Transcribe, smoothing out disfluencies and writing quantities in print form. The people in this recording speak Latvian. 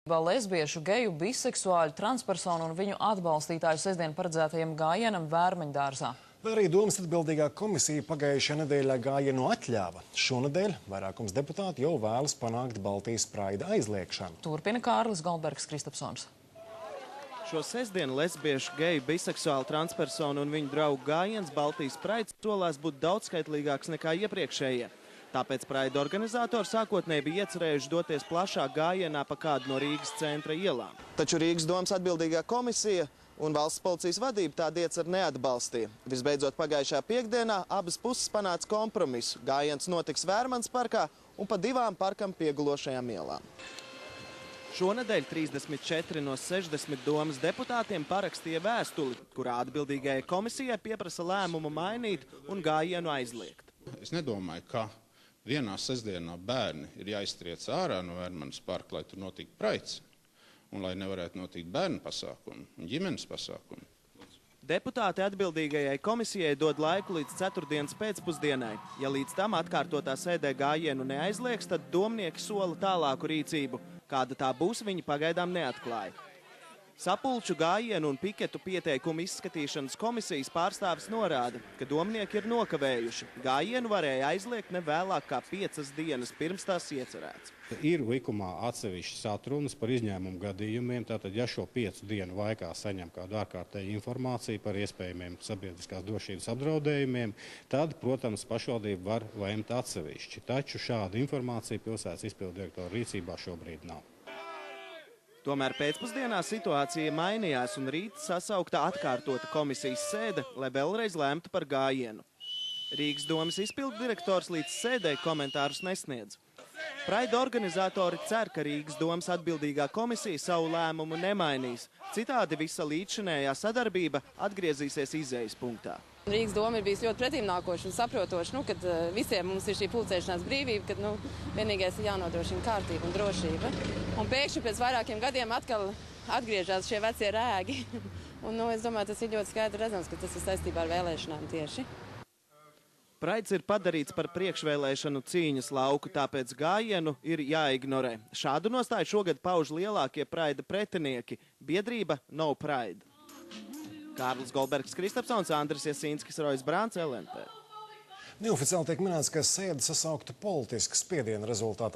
Lesbiešu, geju, biseksuāļu, transpersonu un viņu atbalstītāju sestdien paredzētajam gājienam Vērmeņdārzā. Vai arī domas atbildīgā komisija pagājušajā nedēļā gājienu atļāva. Šonedēļ vairākums deputāti jau vēlas panākt Baltijas praida aizliekšanu. Turpina Kārlis Goldbergs Kristapsons. Šo sestdienu lesbiešu, geju, biseksuālu, transpersonu un viņu draugu gājiens Baltijas praids solās būt daudzskaitlīgāks nekā iepriekšējie. Tāpēc praida organizatori sākotnēji bija iecerējuši doties plašāk gājienā pa kādu no Rīgas centra ielām. Taču Rīgas domas atbildīgā komisija un valsts policijas vadība tādu ieceru neatbalstīja. Visbeidzot, pagājušā piekdienā abas puses panāca kompromisu. Gājiens notiks Vērmanas parkā un pa divām parkam piegulošajām ielām. Šonedēļ 34 no 60 domas deputātiem parakstīja vēstuli, kurā atbildīgajai komisijai pieprasa lēmumu mainīt un gājienu aizliegt. Es nedomāju, ka vienā sestdienā bērni ir jāiztriec ārā no Vērmanas parka, lai tur notiktu praids un lai nevarētu notikt bērnu pasākumi un ģimenes pasākumi. Deputāti atbildīgajai komisijai dod laiku līdz ceturtdienas pēcpusdienai. Ja līdz tam atkārtotā sēdē gājienu neaizliegs, tad domnieki sola tālāku rīcību. Kāda tā būs, viņi pagaidām neatklāja. Sapulču, gājienu un piketu pieteikumu izskatīšanas komisijas pārstāvis norāda, ka domnieki ir nokavējuši. Gājienu varēja aizliegt ne vēlāk kā 5 dienas pirms tās iecerēts. Ir likumā atsevišķas atrunas par izņēmumu gadījumiem, tātad ja šo 5 dienu laikā saņem kādu ārkārtēju informāciju par iespējamiem sabiedriskās drošības apdraudējumiem, tad, protams, pašvaldība var lemt atsevišķi. Taču šāda informācija pilsētas izpilddirektora rīcībā šobrīd nav. Tomēr pēcpusdienā situācija mainījās un rīt sasaukta atkārtota komisijas sēde, lai vēlreiz lēmtu par gājienu. Rīgas domas izpilddirektors līdz sēdē komentārus nesniedz. Praida organizatori cer, ka Rīgas domas atbildīgā komisija savu lēmumu nemainīs. Citādi visa līdzšinējā sadarbība atgriezīsies izējas punktā. Rīgas doma ir bijis ļoti pretimnākoša un saprotoša, kad visiem mums ir šī pulcēšanās brīvība, kad vienīgais ir jānodrošina kārtība un drošība. Un pēkšņi pēc vairākiem gadiem atkal atgriežas šie vecie rēgi. Un, es domāju, tas ir ļoti skaidri redzams, ka tas ir saistībā ar vēlēšanām tieši. Praids ir padarīts par priekšvēlēšanu cīņas lauku, tāpēc gājienu ir jāignorē. Šādu nostāju šogad pauž lielākie praida pretinieki – biedrība No Pride. Kārlis Goldbergs Kristapsons, Andris Jasīnskis, Rojs Brāns, LNP. Neoficiāli tiek minēts, ka sēde sasaukta politiskas spiediena rezultātā.